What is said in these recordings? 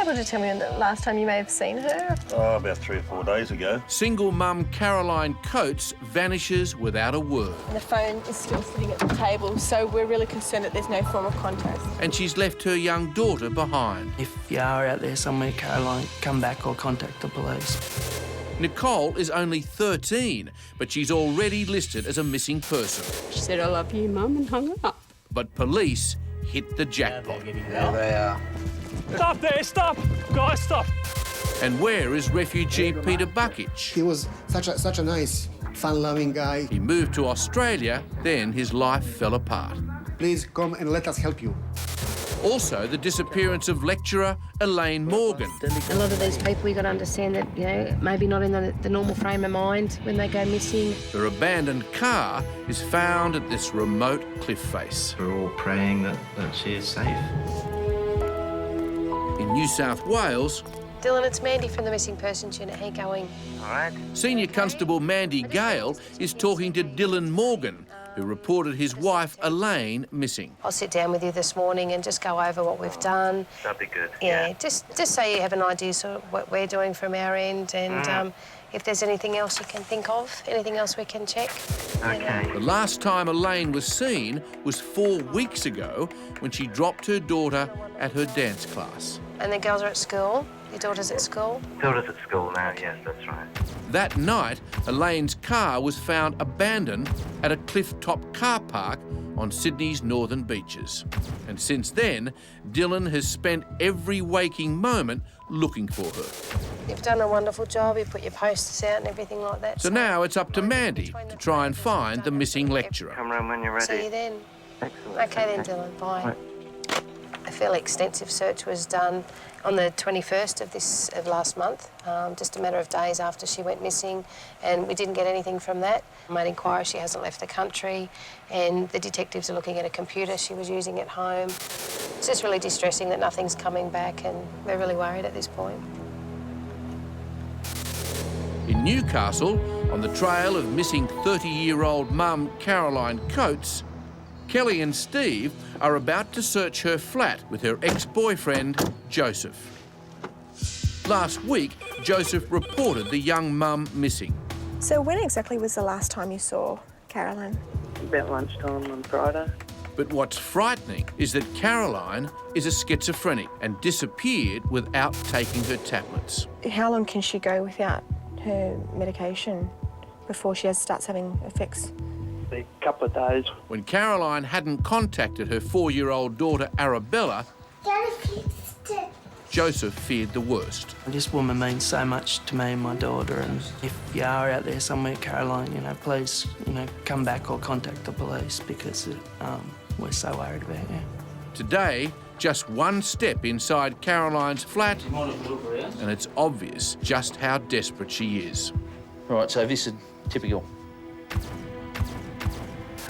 able to tell me when the last time you may have seen her? Oh, about 3 or 4 days ago. Single mum Caroline Coates vanishes without a word. The phone is still sitting at the table, so we're really concerned that there's no form of contact. And she's left her young daughter behind. If you are out there somewhere, Caroline, come back or contact the police. Nicole is only 13, but she's already listed as a missing person. She said, "I love you, Mum," and hung up. But police hit the jackpot. There they are. Stop there, stop! Guys, stop! And where is refugee Peter Buckich? He was such a nice, fun-loving guy. He moved to Australia, then his life fell apart. Please come and let us help you. Also, the disappearance of lecturer Elaine Morgan. A lot of these people, you've got to understand that, you know, maybe not in the normal frame of mind when they go missing. Her abandoned car is found at this remote cliff face. We're all praying that she is safe. In New South Wales, Dylan, it's Mandy from the Missing Persons Unit. How you going? All right. Senior Constable Mandy Gale is talking to Dylan Morgan, who reported his wife Elaine missing. I'll sit down with you this morning and just go over what we've done. That'd be good. Yeah, just so you have an idea of what we're doing from our end, and if there's anything else you can think of, anything else we can check. Okay. The last time Elaine was seen was 4 weeks ago when she dropped her daughter at her dance class. And the girls are at school? Your daughter's at school? Daughter's at school now, yes, that's right. That night, Elaine's car was found abandoned at a cliff-top car park on Sydney's northern beaches. And since then, Dylan has spent every waking moment looking for her. You've done a wonderful job. You've put your posters out and everything like that. So now it's up to Mandy to try and find the missing lecturer. Come round when you're ready. See you then. Excellent. Okay then, Dylan. Bye. A fairly extensive search was done on the 21st of last month, just a matter of days after she went missing, and we didn't get anything from that. I made inquiry, she hasn't left the country, and the detectives are looking at a computer she was using at home. It's just really distressing that nothing's coming back, and we're really worried at this point. In Newcastle, on the trail of missing 30-year-old mum Caroline Coates, Kelly and Steve are about to search her flat with her ex-boyfriend, Joseph. Last week, Joseph reported the young mum missing. So when exactly was the last time you saw Caroline? About lunchtime on Friday. But what's frightening is that Caroline is a schizophrenic and disappeared without taking her tablets. How long can she go without her medication before she starts having effects? A couple of days. When Caroline hadn't contacted her 4-year-old daughter Arabella, Joseph feared the worst. This woman means so much to me and my daughter, and if you are out there somewhere, Caroline, you know, please, you know, come back or contact the police because we're so worried about you. Today, just one step inside Caroline's flat, and it's obvious just how desperate she is. Right, so this is typical.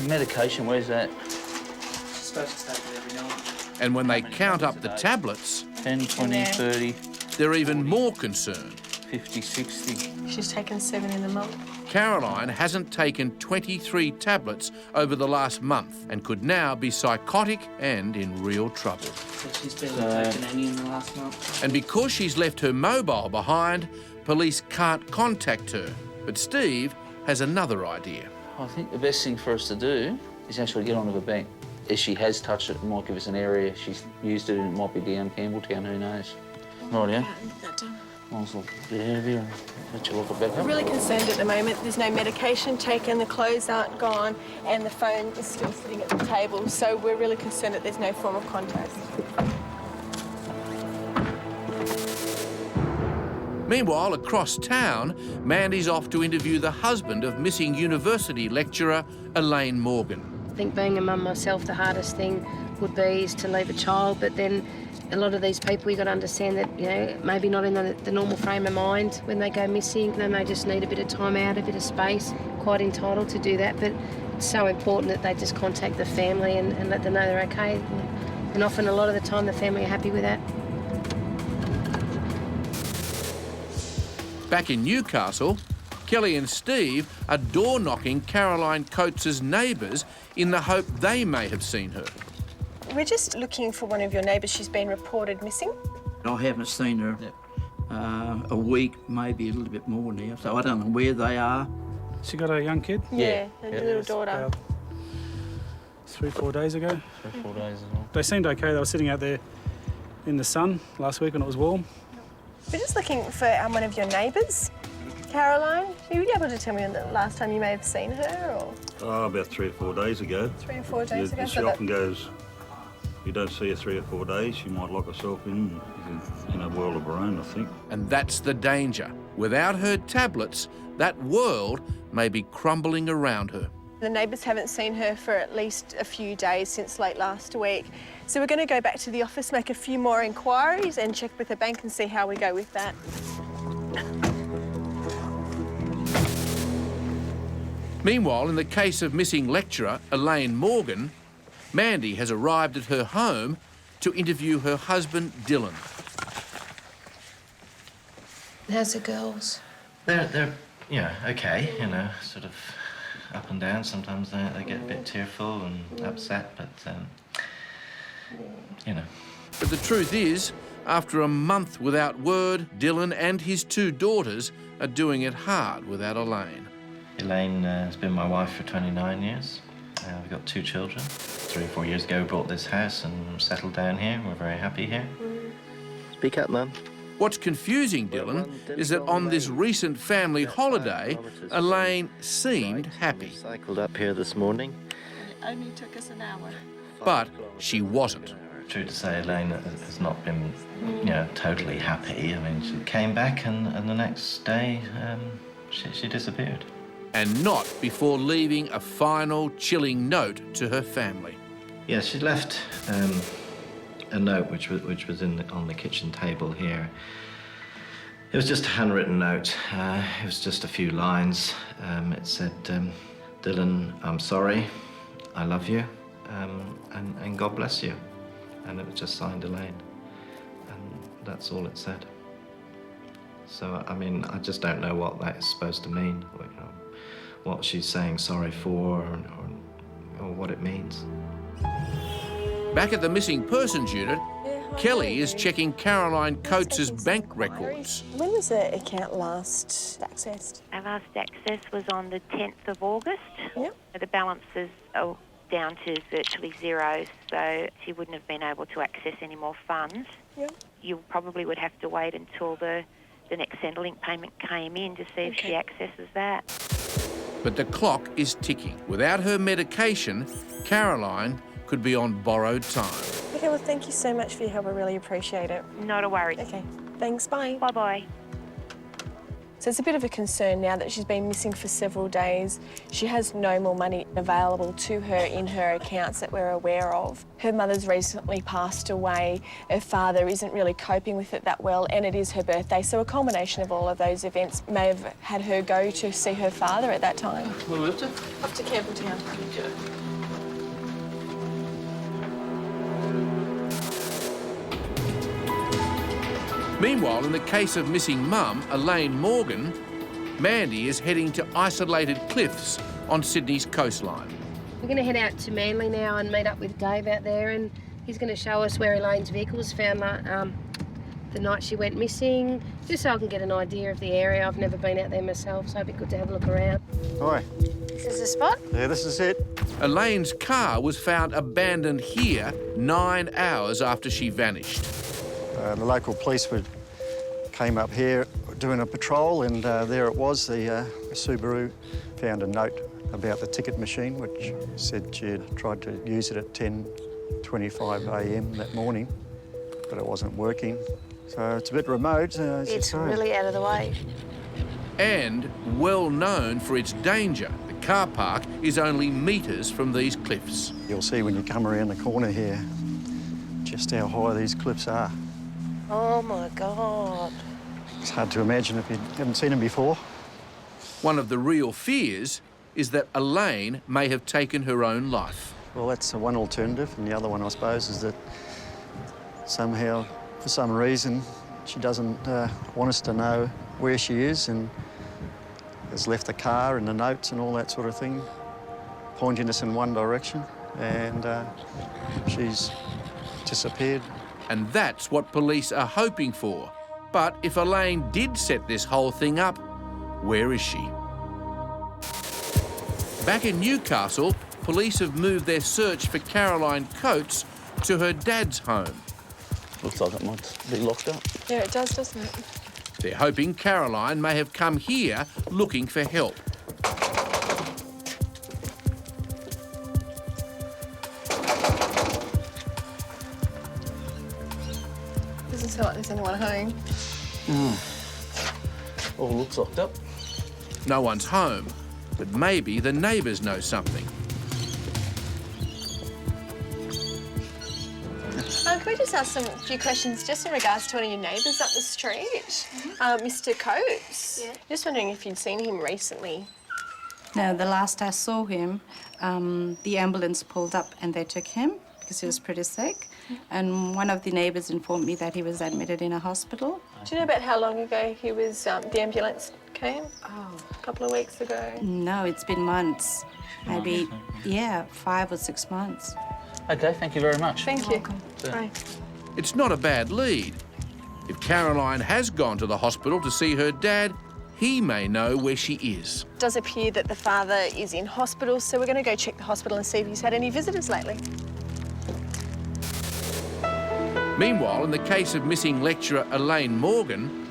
Medication, where's that? She's supposed to take it every night. And when they count up the tablets, 10, 20, 30, they're even more concerned. 50, 60. She's taken 7 in a month. Caroline hasn't taken 23 tablets over the last month and could now be psychotic and in real trouble. So she's barely taken any in the last month. And because she's left her mobile behind, police can't contact her. But Steve has another idea. I think the best thing for us to do is actually get onto the bank. If she has touched it, it might give us an area. She's used it and it might be down Campbelltown, who knows. Right, yeah? Might as well get out of here and let you look it back up. We're really concerned at the moment. There's no medication taken, the clothes aren't gone, and the phone is still sitting at the table, so we're really concerned that there's no form of contact. Meanwhile, across town, Mandy's off to interview the husband of missing university lecturer Elaine Morgan. I think being a mum myself, the hardest thing would be is to leave a child, but then a lot of these people, you've got to understand that, you know, maybe not in the normal frame of mind when they go missing. They may just need a bit of time out, a bit of space, quite entitled to do that, but it's so important that they just contact the family and let them know they're okay. And often, a lot of the time, the family are happy with that. Back in Newcastle, Kelly and Steve are door-knocking Caroline Coates' neighbours in the hope they may have seen her. We're just looking for one of your neighbours. She's been reported missing. I haven't seen her a week, maybe a little bit more now, so I don't know where they are. She got a young kid? Yeah, a little daughter. 3-4 days ago. 3-4 days as well. They seemed okay. They were sitting out there in the sun last week when it was warm. We're just looking for one of your neighbours, Caroline. Are you able to tell me when the last time you may have seen her? Or? Oh, about 3 or 4 days ago. 3 or 4 days ago? She often goes, you don't see her 3 or 4 days, she might lock herself in a world of her own, I think. And that's the danger. Without her tablets, that world may be crumbling around her. The neighbours haven't seen her for at least a few days since late last week. So we're going to go back to the office, make a few more inquiries and check with the bank and see how we go with that. Meanwhile, in the case of missing lecturer Elaine Morgan, Mandy has arrived at her home to interview her husband, Dylan. How's the girls? They're okay, sort of up and down. Sometimes they get a bit tearful and upset, but, But the truth is, after a month without word, Dylan and his 2 daughters are doing it hard without Elaine. Elaine has been my wife for 29 years. We've got 2 children. 3 or 4 years ago, we bought this house and settled down here. We're very happy here. Speak up, Mum. What's confusing Dylan is that on this recent family holiday, Elaine seemed happy. Cycled up here this morning. It only took us an hour. But she wasn't. True to say, Elaine has not been, totally happy. I mean, she came back and the next day, she disappeared. And not before leaving a final chilling note to her family. Yes, she left a note which was on the kitchen table here. It was just a handwritten note. It was just a few lines. It said, Dylan, I'm sorry, I love you, and God bless you. And it was just signed Elaine. And that's all it said. So, I mean, I just don't know what that is supposed to mean, what she's saying sorry for, or what it means. Back at the Missing Persons Unit, Kelly is checking Caroline Coates' bank records. When was the account last accessed? Our last access was on the 10th of August. Yep. The balances are down to virtually zero, so she wouldn't have been able to access any more funds. Yep. You probably would have to wait until the next Centrelink payment came in to see if she accesses that. But the clock is ticking. Without her medication, Caroline could be on borrowed time. Okay, well, thank you so much for your help. I really appreciate it. Not a worry. Okay, thanks. Bye. Bye-bye. So it's a bit of a concern now that she's been missing for several days. She has no more money available to her in her accounts that we're aware of. Her mother's recently passed away. Her father isn't really coping with it that well, and it is her birthday, so a culmination of all of those events may have had her go to see her father at that time. Where we up to? Up to Campbelltown. Okay. Meanwhile, in the case of missing mum, Elaine Morgan, Mandy is heading to isolated cliffs on Sydney's coastline. We're going to head out to Manly now and meet up with Dave out there, and he's going to show us where Elaine's vehicle was found the night she went missing, just so I can get an idea of the area. I've never been out there myself, so it'd be good to have a look around. Hi. This is the spot? Yeah, this is it. Elaine's car was found abandoned here 9 hours after she vanished. The local police came up here doing a patrol, and there it was. The Subaru found a note about the ticket machine, which said she had tried to use it at 10:25 a.m. that morning, but it wasn't working. So it's a bit remote. It's really out of the way. And well known for its danger. The car park is only metres from these cliffs. You'll see when you come around the corner here just how high these cliffs are. Oh, my God. It's hard to imagine if you haven't seen them before. One of the real fears is that Elaine may have taken her own life. Well, that's one alternative, and the other one, I suppose, is that somehow, for some reason, she doesn't want us to know where she is and has left the car and the notes and all that sort of thing, pointing us in one direction, and she's disappeared And that's what police are hoping for. But if Elaine did set this whole thing up, where is she? Back in Newcastle, police have moved their search for Caroline Coates to her dad's home. Looks like it might be locked up. Yeah, it does, doesn't it? They're hoping Caroline may have come here looking for help. Doesn't sound like there's anyone home. All looks locked up. No one's home, but maybe the neighbours know something. Can we just ask a few questions just in regards to one of your neighbours up the street, Mr. Coates? Yeah. Just wondering if you'd seen him recently. No, the last I saw him, the ambulance pulled up and they took him because he was pretty sick. And one of the neighbours informed me that he was admitted in a hospital. Do you know about how long ago he was, the ambulance came? Oh, a couple of weeks ago. No, it's been months. Maybe, yeah, 5 or 6 months. OK, thank you very much. Thank you. Bye. It's not a bad lead. If Caroline has gone to the hospital to see her dad, he may know where she is. It does appear that the father is in hospital, so we're going to go check the hospital and see if he's had any visitors lately. Meanwhile, in the case of missing lecturer Elaine Morgan,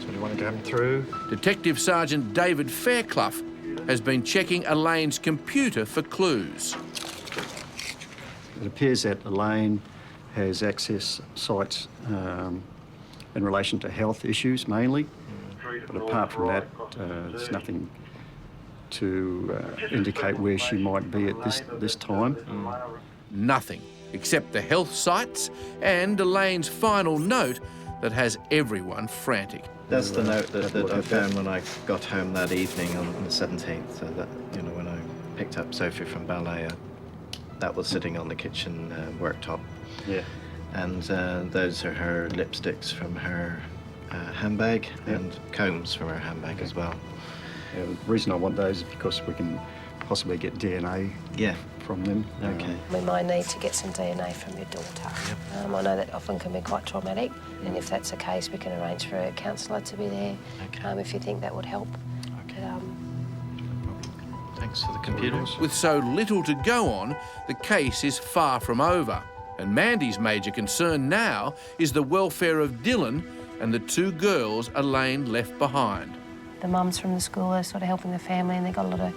So do you want to come through? Detective Sergeant David Fairclough has been checking Elaine's computer for clues. It appears that Elaine has accessed sites in relation to health issues mainly, but apart from that, there's nothing to indicate where she might be at this time. Nothing, except the health sites and Elaine's final note that has everyone frantic. That's the note that I found when I got home that evening on the 17th, so that, you know, when I picked up Sophie from ballet, that was sitting on the kitchen worktop. Yeah. And those are her lipsticks from her handbag and combs from her handbag as well. Yeah, the reason I want those is because we can possibly get DNA from them. Okay. We might need to get some DNA from your daughter. Yep. I know that often can be quite traumatic, and if that's the case, we can arrange for a counsellor to be there if you think that would help. Okay. Thanks for the computers. With so little to go on, the case is far from over. And Mandy's major concern now is the welfare of Dylan and the 2 girls Elaine left behind. The mums from the school are sort of helping the family, and they've got a lot of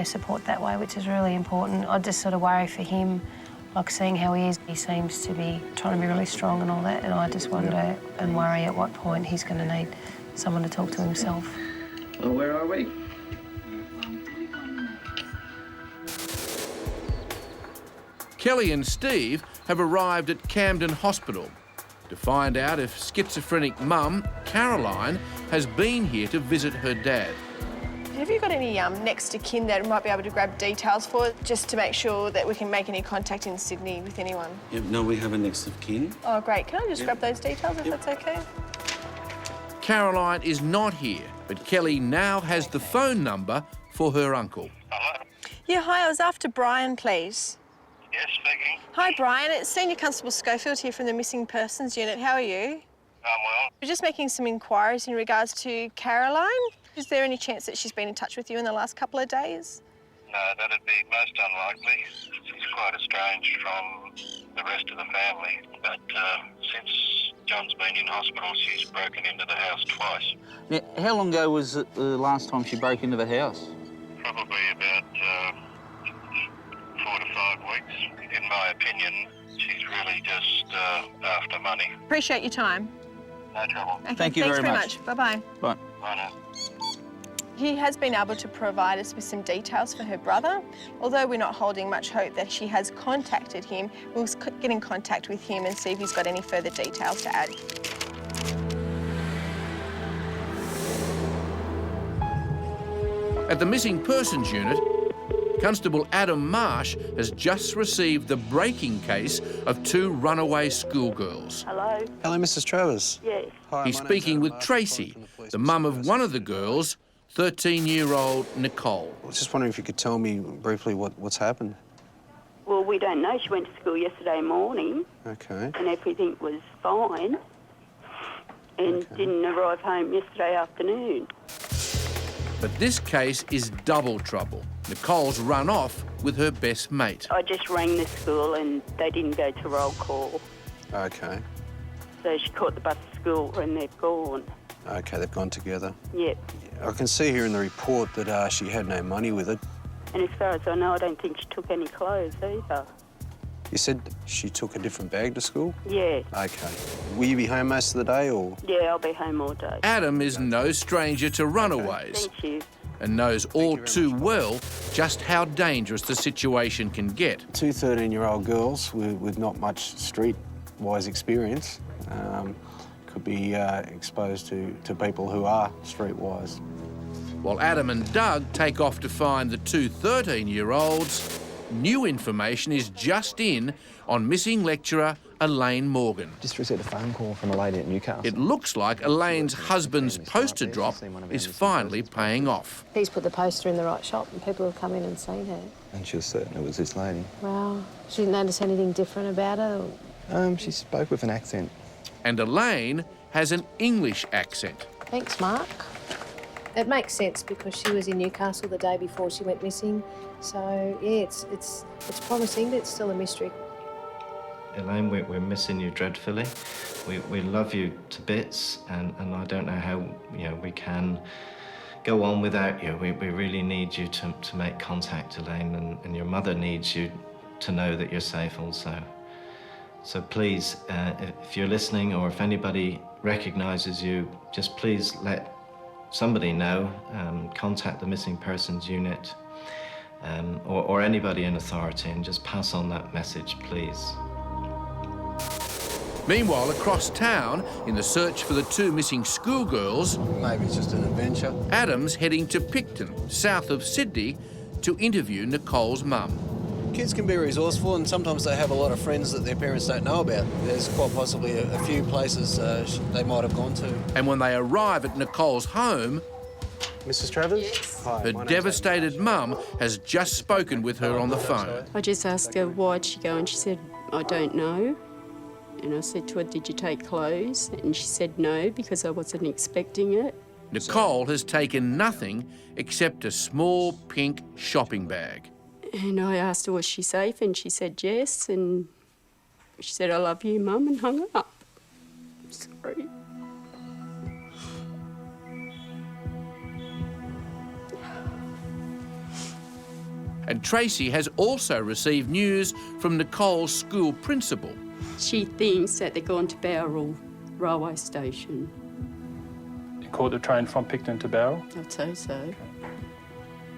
support that way, which is really important. I just sort of worry for him, like seeing how he is. He seems to be trying to be really strong and all that, and I just wonder and worry at what point he's going to need someone to talk to himself. Well, where are we? Kelly and Steve have arrived at Camden Hospital to find out if schizophrenic mum, Caroline, has been here to visit her dad. Have you got any next of kin that might be able to grab details for, just to make sure that we can make any contact in Sydney with anyone? Yep, no, we have a next of kin. Oh, great. Can I just grab those details if that's OK? Caroline is not here, but Kelly now has the phone number for her uncle. Yeah, hi, I was after Brian, please. Yes, speaking. Hi, Brian. It's Senior Constable Schofield here from the Missing Persons Unit. How are you? I'm well. We're just making some inquiries in regards to Caroline. Is there any chance that she's been in touch with you in the last couple of days? No, that'd be most unlikely. She's quite estranged from the rest of the family, but since John's been in hospital, she's broken into the house twice. Now, how long ago was it the last time she broke into the house? Probably about 4 to 5 weeks. In my opinion, she's really just after money. Appreciate your time. No trouble. Okay, Thank you thanks very much. Bye-bye. Bye. Bye now. He has been able to provide us with some details for her brother. Although we're not holding much hope that she has contacted him, we'll get in contact with him and see if he's got any further details to add. At the Missing Persons Unit, Constable Adam Marsh has just received the breaking case of 2 runaway schoolgirls. Hello. Hello, Mrs. Travers. Yes. Hi, He's speaking with Tracy, the mum of one of the girls, 13-year-old Nicole. I was just wondering if you could tell me briefly what's happened. Well, we don't know. She went to school yesterday morning. Okay. And everything was fine. And didn't arrive home yesterday afternoon. But this case is double trouble. Nicole's run off with her best mate. I just rang the school and they didn't go to roll call. Okay. So she caught the bus to school and they've gone. Okay, they've gone together. Yep. I can see here in the report that she had no money with it. And as far as I know, I don't think she took any clothes either. You said she took a different bag to school? Yeah. Okay. Will you be home most of the day, or...? Yeah, I'll be home all day. Adam is no stranger to runaways. Thank you. And knows all too well just how dangerous the situation can get. Two 13-year-old girls with not much street-wise experience could be exposed to people who are streetwise. While Adam and Doug take off to find the two 13-year-olds, new information is just in on missing lecturer Elaine Morgan. Just received a phone call from a lady at Newcastle. It looks like Elaine's husband's poster drop is finally paying off. He's put the poster in the right shop and people have come in and seen her. And she was certain it was this lady. Wow. She didn't notice anything different about her? She spoke with an accent. And Elaine has an English accent. Thanks, Mark. It makes sense because she was in Newcastle the day before she went missing. So, yeah, it's promising, but it's still a mystery. Elaine, we're missing you dreadfully. We love you to bits, and I don't know how we can go on without you. We really need you to make contact, Elaine, and your mother needs you to know that you're safe also. So please, if you're listening or if anybody recognises you, just please let somebody know. Contact the Missing Persons Unit or anybody in authority, and just pass on that message, please. Meanwhile, across town, in the search for the two missing schoolgirls... Maybe it's just an adventure. Adam's heading to Picton, south of Sydney, to interview Nicole's mum. Kids can be resourceful, and sometimes they have a lot of friends that their parents don't know about. There's quite possibly a few places they might have gone to. And when they arrive at Nicole's home... Mrs Travers? Yes. Hi, her devastated mum has just spoken with her on the phone. I just asked her why'd she go, and she said, I don't know. And I said to her, did you take clothes? And she said no, because I wasn't expecting it. Nicole has taken nothing except a small pink shopping bag. And I asked her, was she safe? And she said yes. And she said, I love you, Mum, and hung up. Sorry. And Tracy has also received news from Nicole's school principal. She thinks that they're going to Bowral railway station. You caught the train from Picton to Bowral? I'd say so.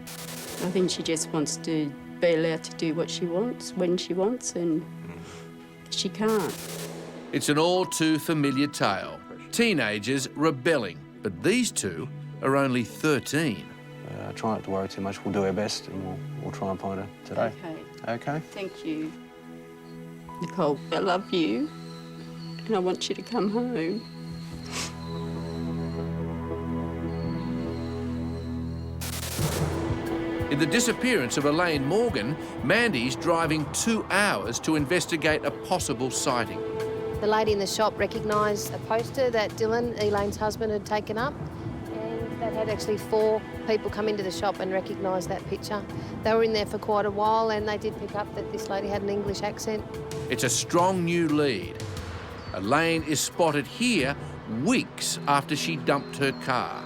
I think she just wants to be allowed to do what she wants, when she wants, and she can't. It's an all too familiar tale. Teenagers rebelling, but these two are only 13. Try not to worry too much. We'll do our best, and we'll try and find her today. Okay. Okay? Thank you. Nicole, I love you, and I want you to come home. In the disappearance of Elaine Morgan, Mandy's driving 2 hours to investigate a possible sighting. The lady in the shop recognised a poster that Dylan, Elaine's husband, had taken up, and that had actually 4 people come into the shop and recognised that picture. They were in there for quite a while, and they did pick up that this lady had an English accent. It's a strong new lead. Elaine is spotted here weeks after she dumped her car.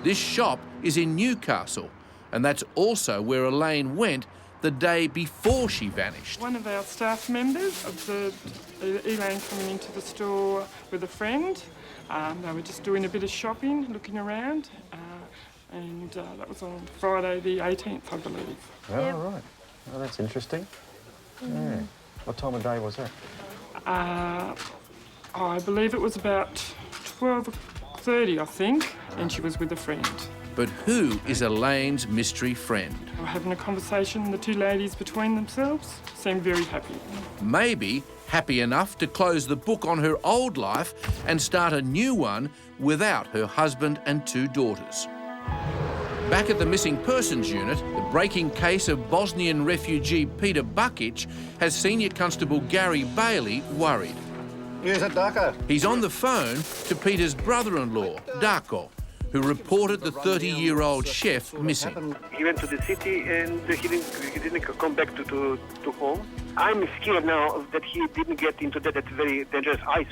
This shop is in Newcastle, and that's also where Elaine went the day before she vanished. One of our staff members observed Elaine coming into the store with a friend. They were just doing a bit of shopping, looking around, and that was on Friday the 18th, I believe. Oh, yep. Right. Oh, that's interesting. Yeah. What time of day was that? I believe it was about 12:30, I think, and she was with a friend. But who is Elaine's mystery friend? They were having a conversation, the two ladies between themselves, seemed very happy. Maybe happy enough to close the book on her old life and start a new one without her husband and 2 daughters. Back at the Missing Persons Unit, the breaking case of Bosnian refugee Peter Bukic has Senior Constable Gary Bailey worried. Yes, that Darko. He's on the phone to Peter's brother-in-law, Darko, who reported the 30-year-old chef missing. He went to the city and he didn't come back to home. I'm scared now that he didn't get into that. That's very dangerous. I'm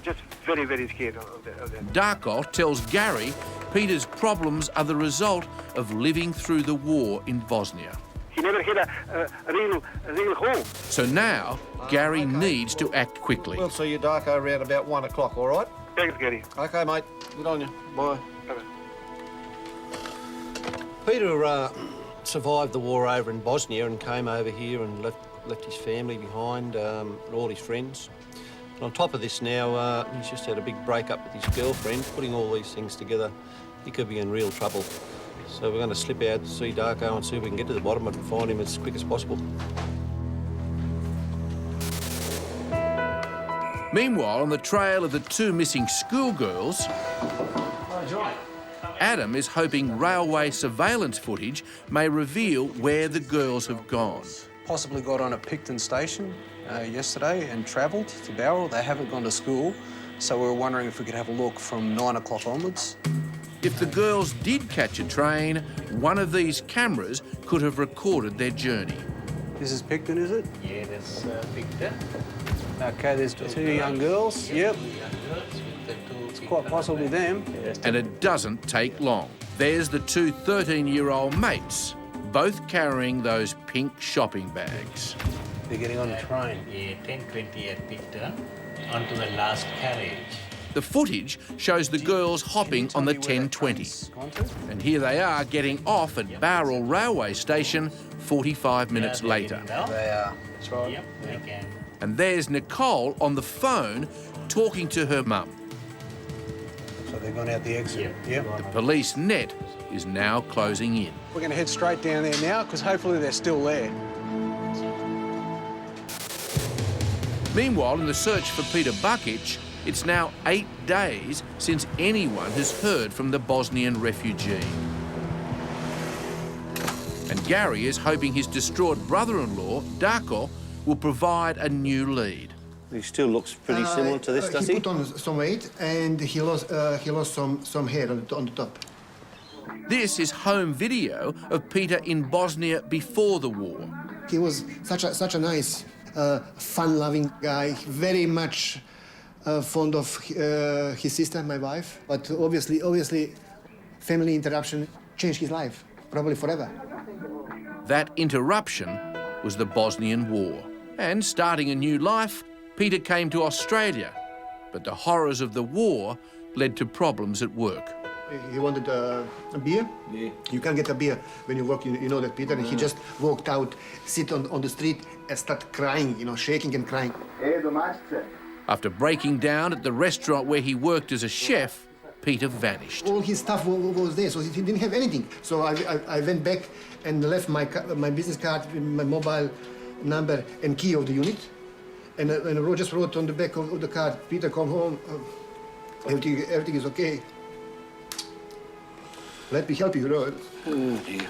just very, very scared of that. Darko tells Gary Peter's problems are the result of living through the war in Bosnia. He never had a real home. So now, Gary needs to act quickly. We'll see you, Darko, around about 1 o'clock, all right? Thanks, Gary. OK, mate. Good on you. Bye. Peter survived the war over in Bosnia and came over here and left his family behind, and all his friends. And on top of this now, he's just had a big break-up with his girlfriend. Putting all these things together, he could be in real trouble. So we're going to slip out to see Darko and see if we can get to the bottom of it and find him as quick as possible. Meanwhile, on the trail of the two missing schoolgirls, Adam is hoping railway surveillance footage may reveal where the girls have gone. Possibly got on at Picton Station yesterday and travelled to Bowral. They haven't gone to school, so we were wondering if we could have a look from 9 o'clock onwards. If the girls did catch a train, one of these cameras could have recorded their journey. This is Picton, is it? Yeah, that's Picton. OK, there's two young girls. Yep. It's quite possibly them. And it doesn't take long. There's the two 13-year-old mates, both carrying those pink shopping bags. They're getting on the train. Yeah, 10:20 at Picton, onto the last carriage. The footage shows the girls hopping on the 10:20. And here they are getting off at Bowral Railway Station 45 minutes later. They are. That's right. Yep, they can. And there's Nicole on the phone talking to her mum. So they've gone out the exit? Yep. The police net is now closing in. We're going to head straight down there now because hopefully they're still there. Meanwhile, in the search for Peter Bukic, it's now 8 days since anyone has heard from the Bosnian refugee. And Gary is hoping his distraught brother-in-law, Darko, will provide a new lead. He still looks pretty similar to this, does he? He put on some weight and he lost some hair on the top. This is home video of Peter in Bosnia before the war. He was such a nice, fun-loving guy, very much fond of his sister, my wife. But obviously, family interruption changed his life, probably forever. That interruption was the Bosnian War. And starting a new life, Peter came to Australia. But the horrors of the war led to problems at work. He wanted a beer. Yeah. You can't get a beer when you work, you know that, Peter. And he just walked out, sit on the street and start crying, shaking and crying. After breaking down at the restaurant where he worked as a chef, Peter vanished. All his stuff was there, so he didn't have anything. So I went back and left my business card, my mobile number and key of the unit. And I just wrote on the back of the card, Peter, come home. Everything is okay. Let me help you, Oh, dear.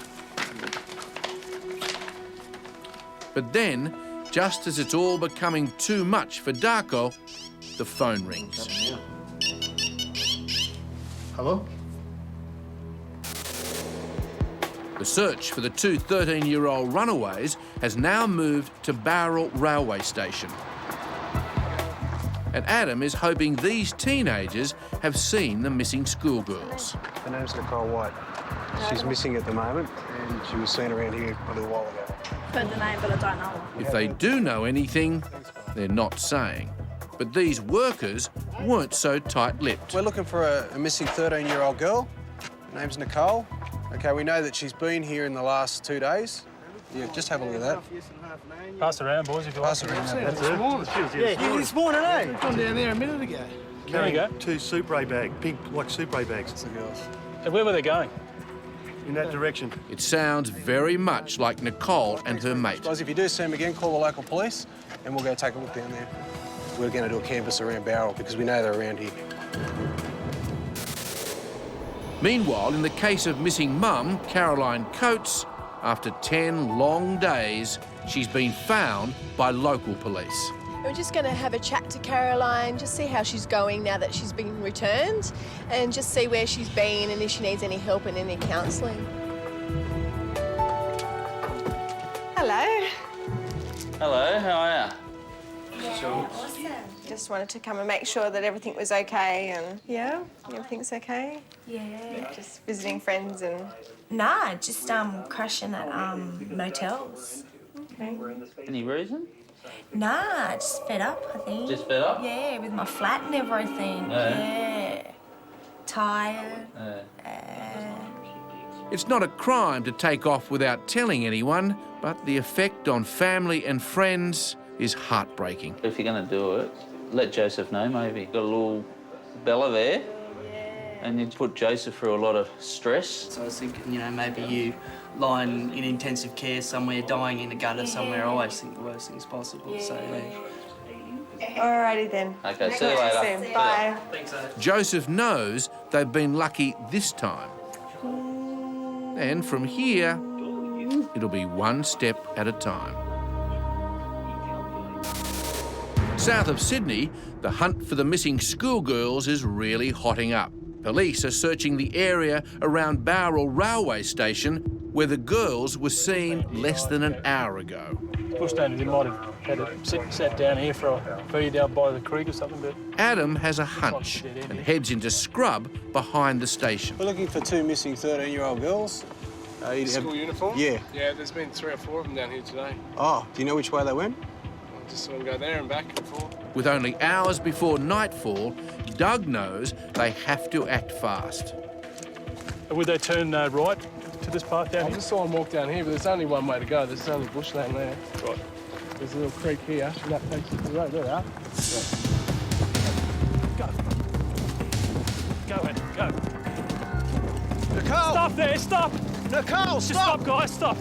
But then, just as it's all becoming too much for Darko, the phone rings. Hello? The search for the two 13-year-old runaways has now moved to Bowral Railway Station. And Adam is hoping these teenagers have seen the missing schoolgirls. Her name's Nicole White. She's missing at the moment, and she was seen around here a little while ago. Heard the name, but I don't know. If they do know anything, they're not saying. But these workers weren't so tight-lipped. We're looking for a missing 13-year-old girl. Her name's Nicole. OK, we know that she's been here in the last 2 days. Yeah, just have a look at that. Pass around, boys, if you like. Pass around. That's it. Yeah, this morning, eh? Gone down there a minute ago. There we go. Two Supre bags, pink, like Supre bags. That's the girls. And where were they going? In that direction. It sounds very much like Nicole and her mate. Guys, if you do see them again, call the local police and we'll go take a look down there. We're going to do a canvass around Bowral because we know they're around here. Meanwhile, in the case of missing mum, Caroline Coates, after 10 long days, she's been found by local police. We're just going to have a chat to Caroline, just see how she's going now that she's been returned, and just see where she's been and if she needs any help and any counselling. Hello. Hello, how are you? Yeah, awesome. Just wanted to come and make sure that everything was okay and, yeah, everything's okay? Yeah. Just visiting friends and... Nah, just crashing at motels. Okay. Any reason? Nah, just fed up, I think. Just fed up? Yeah, with my flat and everything. Yeah. Tired. It's not a crime to take off without telling anyone, but the effect on family and friends is heartbreaking. If you're going to do it, let Joseph know maybe. Got a little Bella there, and you put Joseph through a lot of stress. So I was thinking, you know, maybe you lying in intensive care somewhere, dying in a gutter somewhere. I always think the worst things possible, so Alrighty then. Okay, see you later. Soon. Bye. Thanks, Joseph knows they've been lucky this time. And from here, it'll be one step at a time. South of Sydney, the hunt for the missing schoolgirls is really hotting up. Police are searching the area around Bowral railway station where the girls were seen less than an hour ago. Bushlanders, might have had it sat down here for a feed out by the creek or something, but... Adam has a hunch and heads into scrub behind the station. We're looking for two missing 13-year-old girls. School uniform? Yeah. Yeah, there's been 3 or 4 of them down here today. Oh, do you know which way they went? I just saw them go there and back and forth. With only hours before nightfall, Doug knows they have to act fast. Would they turn right to this path down here? I just saw them walk down here, but there's only one way to go. There's only bushland there. Right. There's a little creek here, and that takes you to the road. There they are. Go, Ed, go. Nicole! Stop there, stop! Nicole, Just stop, guys, stop!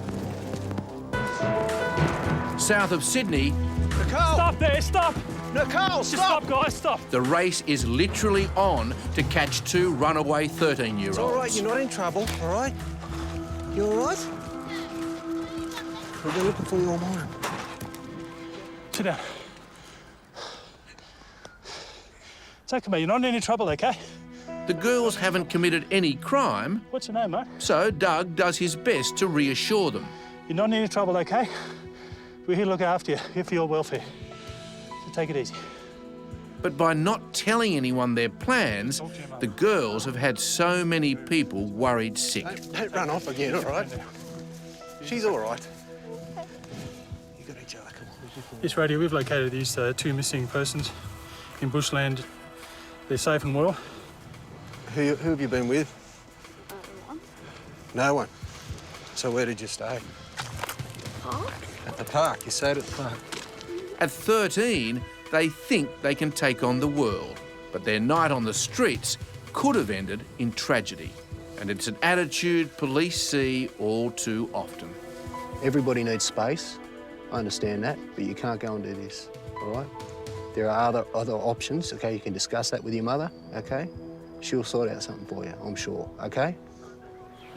South of Sydney, Nicole! Stop there, stop! Nicole, Just stop, guys, stop! the race is literally on to catch 2 runaway 13-year-olds. It's all right, you're not in trouble, all right? You all right? We've been looking for you all morning. Sit down. It's okay, mate. You're not in any trouble, okay? The girls haven't committed any crime. What's your name, mate? So Doug does his best to reassure them. You're not in any trouble, okay? We're here to look after you, here for your welfare. So take it easy. But by not telling anyone their plans, the girls have had so many people worried sick. Don't run off again, all right? She's all right. You got each other, come on. Yes, Radio, we've located these 2 missing persons in bushland. They're safe and well. Who have you been with? No one. So where did you stay? Park? At the park. You stayed at the park. At 13, they think they can take on the world, but their night on the streets could have ended in tragedy. And it's an attitude police see all too often. Everybody needs space. I understand that, but you can't go and do this, all right? There are other options, okay? You can discuss that with your mother, okay? She'll sort out something for you, I'm sure, okay?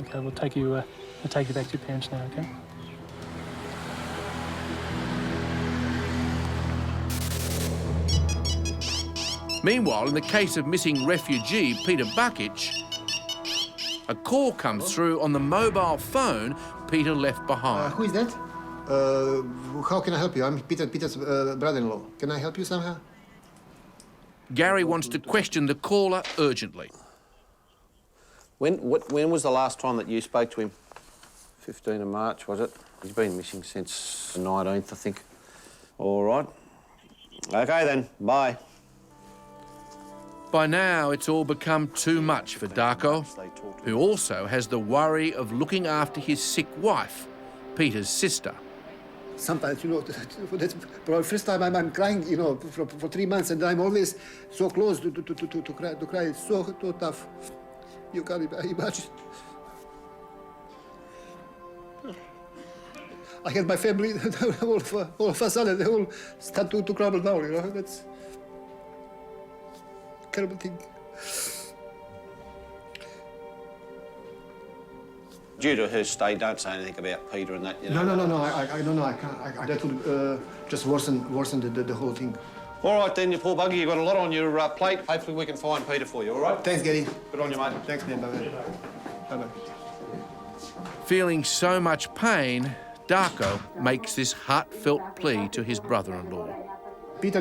Okay, we'll take you back to your parents now, okay? Meanwhile, in the case of missing refugee Peter Buckich, a call comes through on the mobile phone Peter left behind. Who is that? How can I help you? I'm Peter's brother-in-law. Can I help you somehow? Gary wants to question the caller urgently. When was the last time that you spoke to him? 15th of March, was it? He's been missing since the 19th, I think. All right. OK, then. Bye. By now, it's all become too much for Darko, who also has the worry of looking after his sick wife, Peter's sister. Sometimes, you know, that's for the first time I'm crying, you know, for 3 months, and I'm always so close to cry. It's so tough. You can't imagine. I had my family, all of a sudden, they all start to crumble down, you know. That's a terrible thing. Due to her state, don't say anything about Peter and that, you know. No, I don't know, I can't. That would just worsen the whole thing. All right then, you poor bugger, you've got a lot on your plate. Hopefully we can find Peter for you, all right? Thanks, Gary. Good on you, mate. Thanks, man. Bye-bye. Bye-bye. Feeling so much pain, Darko makes this heartfelt plea to his brother-in-law. Peter,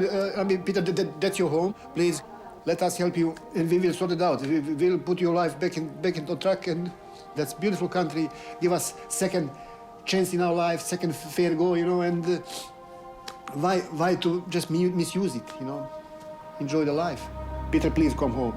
that's your home. Please, let us help you, and we will sort it out. We'll put your life back into track, and that's beautiful country. Give us second chance in our life, second fair go, you know, and why to just misuse it, you know? Enjoy the life. Peter, please come home.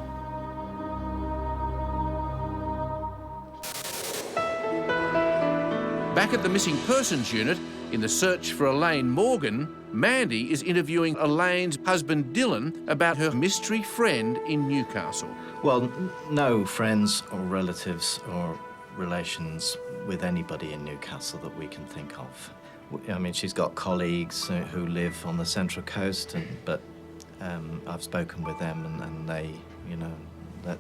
Back at the Missing Persons Unit, in the search for Elaine Morgan, Mandy is interviewing Elaine's husband Dylan about her mystery friend in Newcastle. Well, no friends or relatives or relations with anybody in Newcastle that we can think of. I mean, she's got colleagues who live on the Central Coast, but I've spoken with them and they, you know,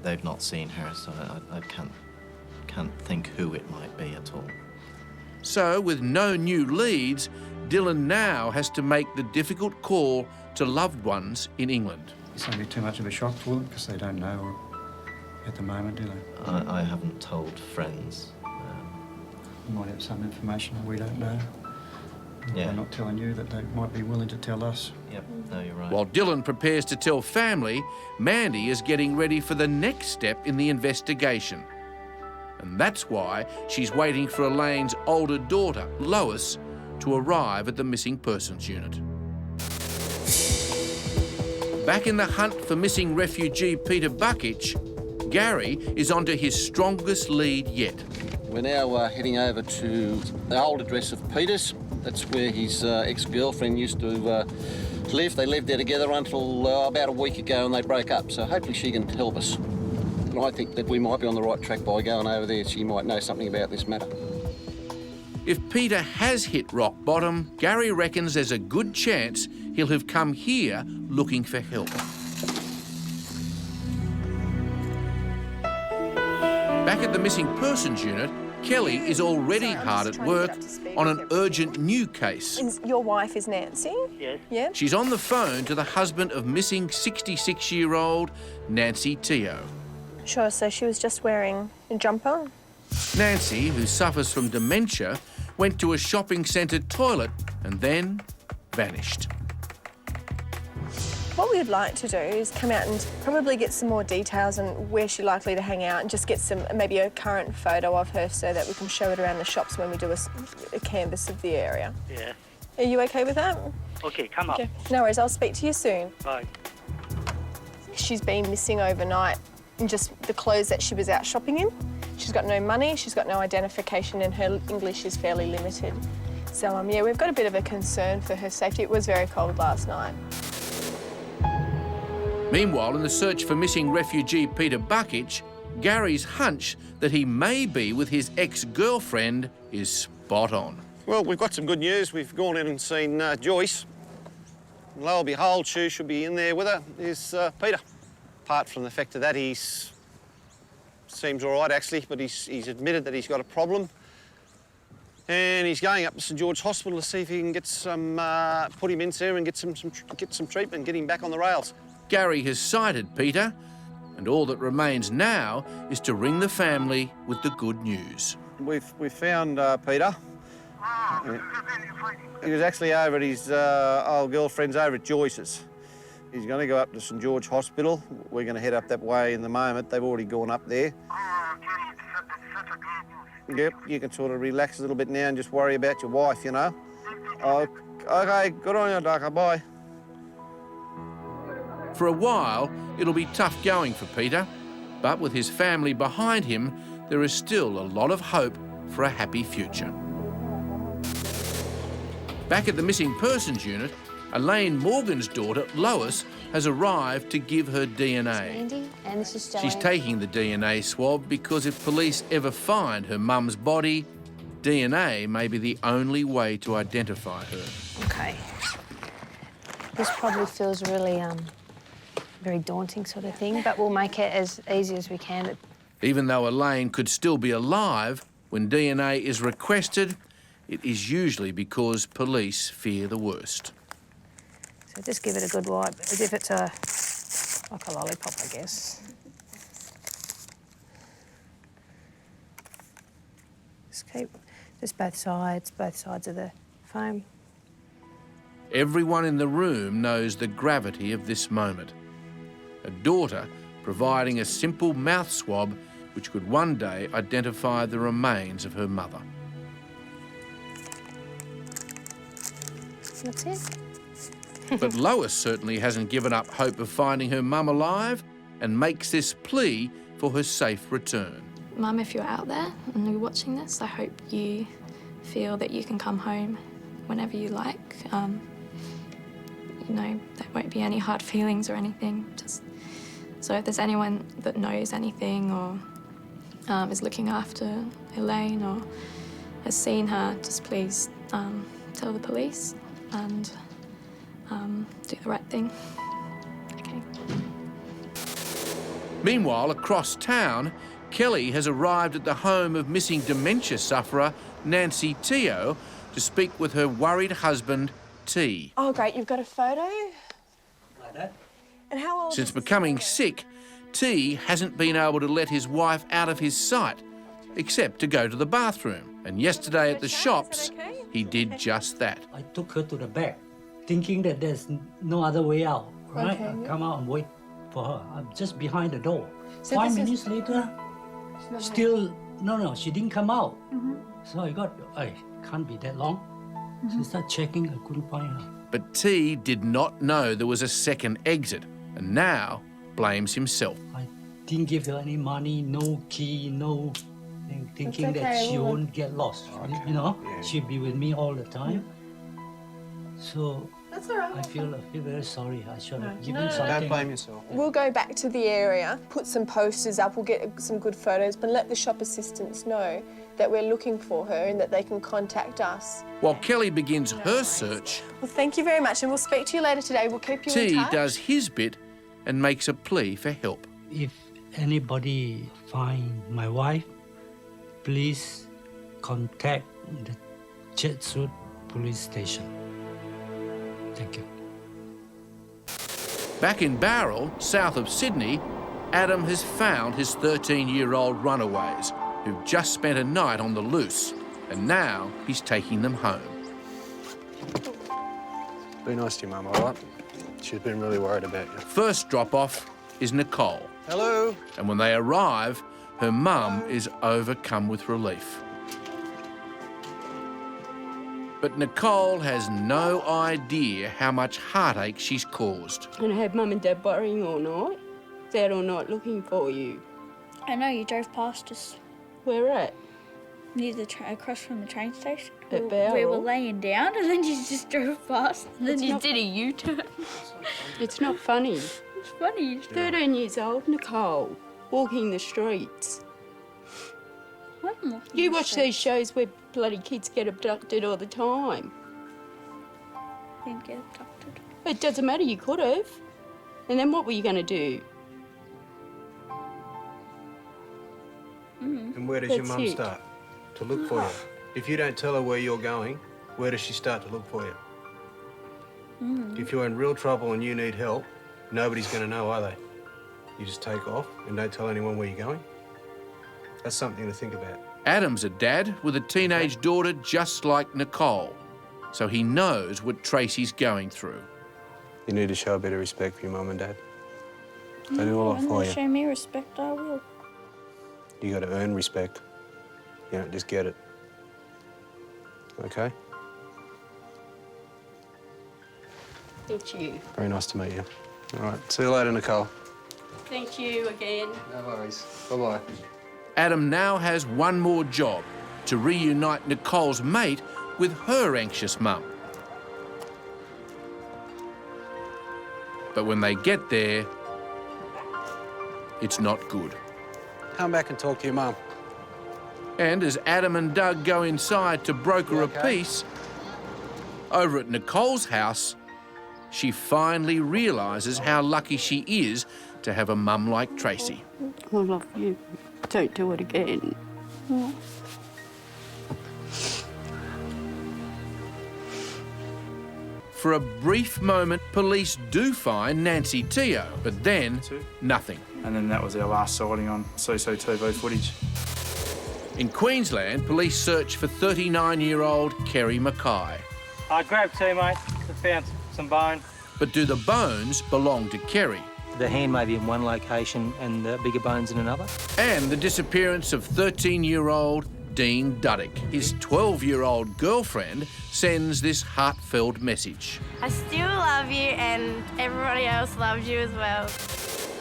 they've not seen her, so I can't think who it might be at all. So, with no new leads, Dylan now has to make the difficult call to loved ones in England. It's going to be too much of a shock for them because they don't know at the moment, do they? I haven't told friends. You might have some information we don't know. Yeah. They're not telling you that they might be willing to tell us. Yep, no, you're right. While Dylan prepares to tell family, Mandy is getting ready for the next step in the investigation. And that's why she's waiting for Elaine's older daughter, Lois, to arrive at the Missing Persons Unit. Back in the hunt for missing refugee Peter Buckich, Gary is onto his strongest lead yet. We're now heading over to the old address of Peter's. That's where his ex-girlfriend used to live. They lived there together until about a week ago and they broke up, so hopefully she can help us. And I think that we might be on the right track by going over there. She might know something about this matter. If Peter has hit rock bottom, Gary reckons there's a good chance he'll have come here looking for help. Back at the Missing Persons Unit, Kelly is already hard at work on an urgent new case. Your wife is Nancy? Yes. Yeah? She's on the phone to the husband of missing 66-year-old Nancy Teo. Sure, so she was just wearing a jumper? Nancy, who suffers from dementia, went to a shopping centre toilet and then vanished. What we'd like to do is come out and probably get some more details on where she's likely to hang out and just get maybe a current photo of her so that we can show it around the shops when we do a canvass of the area. Yeah. Are you okay with that? Okay, come up. Okay. No worries, I'll speak to you soon. Bye. She's been missing overnight in just the clothes that she was out shopping in. She's got no money, she's got no identification, and her English is fairly limited. So, yeah, we've got a bit of a concern for her safety. It was very cold last night. Meanwhile, in the search for missing refugee Peter Buckich, Gary's hunch that he may be with his ex-girlfriend is spot on. Well, we've got some good news. We've gone in and seen Joyce. And lo and behold, she should be in there with her, is Peter. Apart from the fact of that, he's seems all right, actually, but he's admitted that he's got a problem. And he's going up to St George Hospital to see if he can get some, put him in there and get some treatment, get him back on the rails. Gary has sighted Peter, and all that remains now is to ring the family with the good news. We've found Peter. He was actually over at his old girlfriend's over at Joyce's. He's going to go up to St George Hospital. We're going to head up that way in the moment. They've already gone up there. Yep, you can sort of relax a little bit now and just worry about your wife, you know. OK, good on you, Darko. Bye. For a while, it'll be tough going for Peter, but with his family behind him, there is still a lot of hope for a happy future. Back at the Missing Persons Unit, Elaine Morgan's daughter, Lois, has arrived to give her DNA. Andy, and this is She's taking the DNA swab because if police ever find her mum's body, DNA may be the only way to identify her. Okay. This probably feels really very daunting sort of thing, but we'll make it as easy as we can. Even though Elaine could still be alive, when DNA is requested, it is usually because police fear the worst. So just give it a good wipe, as if it's like a lollipop, I guess. Just keep, just both sides of the foam. Everyone in the room knows the gravity of this moment. A daughter providing a simple mouth swab which could one day identify the remains of her mother. That's it. But Lois certainly hasn't given up hope of finding her mum alive and makes this plea for her safe return. Mum, if you're out there and you're watching this, I hope you feel that you can come home whenever you like. You know, there won't be any hard feelings or anything. So if there's anyone that knows anything or is looking after Elaine or has seen her, just please tell the police and do the right thing. Okay. Meanwhile, across town, Kelly has arrived at the home of missing dementia sufferer Nancy Teo to speak with her worried husband, T. Oh, great, you've got a photo? Like that? And how old Since is this becoming photo? sick, T hasn't been able to let his wife out of his sight, except to go to the bathroom. And yesterday at the shops, he did just that. I took her to the back, thinking that there's no other way out, right? Okay. I come out and wait for her. I'm just behind the door. So 5 this is- minutes later, still, no, she didn't come out. So I can't be that long. So I started checking, I couldn't find her. But T did not know there was a second exit, and now blames himself. I didn't give her any money, no key, no thing, thinking that she won't get lost. You know, she'd be with me all the time. So That's all right. I feel very sorry. I should have given something. Don't blame yourself. We'll go back to the area, put some posters up, we'll get some good photos, but let the shop assistants know that we're looking for her and that they can contact us. While Kelly begins her search, Well, thank you very much, and we'll speak to you later today. We'll keep you in T touch. does his bit and makes a plea for help. If anybody find my wife, please contact the Chatswood Police Station. Thank you. Back in Barrel, south of Sydney, Adam has found his 13-year-old runaways, who've just spent a night on the loose, and now he's taking them home. Be nice to your mum, all right? She's been really worried about you. First drop-off is Nicole. Hello. And when they arrive, her mum is overcome with relief. But Nicole has no idea how much heartache she's caused. And I had Mum and Dad worrying all night. Dad all night looking for you. I know, you drove past us. Where at? Near the across from the train station. At We Bowral? were laying down and then you just drove past and then It's you not- did a U-turn. It's not funny. It's funny. 13 years old, Nicole, walking the streets. You watch these shows where bloody kids get abducted all the time. Didn't get abducted. It doesn't matter, you could have. And then what were you going to do? And where does your That's mum it. start to look for you? If you don't tell her where you're going, where does she start to look for you? If you're in real trouble and you need help, nobody's going to know, are they? You just take off and don't tell anyone where you're going. That's something to think about. Adam's a dad with a teenage daughter just like Nicole, so he knows what Tracy's going through. You need to show a bit of respect for your mum and dad. They do a lot When for they you. show me respect, I will. You got to earn respect. You don't just get it. Okay? Thank you. Very nice to meet you. All right. See you later, Nicole. Thank you again. No worries. Bye-bye. Adam now has one more job, to reunite Nicole's mate with her anxious mum. But when they get there, it's not good. Come back and talk to your mum. And as Adam and Doug go inside to broker a peace, over at Nicole's house, she finally realises how lucky she is to have a mum like Tracy. I love you. Don't do it again. For a brief moment, police do find Nancy Teo, but then nothing. And then that was our last sighting on CCTV footage. In Queensland, police search for 39-year-old Kerry Mackay. I grabbed two, mate. I found some bone. But do the bones belong to Kerry? The hand may be in one location and the bigger bones in another. And the disappearance of 13-year-old Dean Duddick. His 12-year-old girlfriend sends this heartfelt message. I still love you and everybody else loves you as well.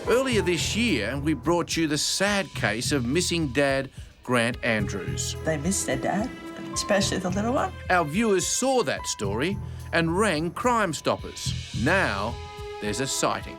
Earlier this year, we brought you the sad case of missing dad Grant Andrews. They miss their dad, especially the little one. Our viewers saw that story and rang Crime Stoppers. Now there's a sighting.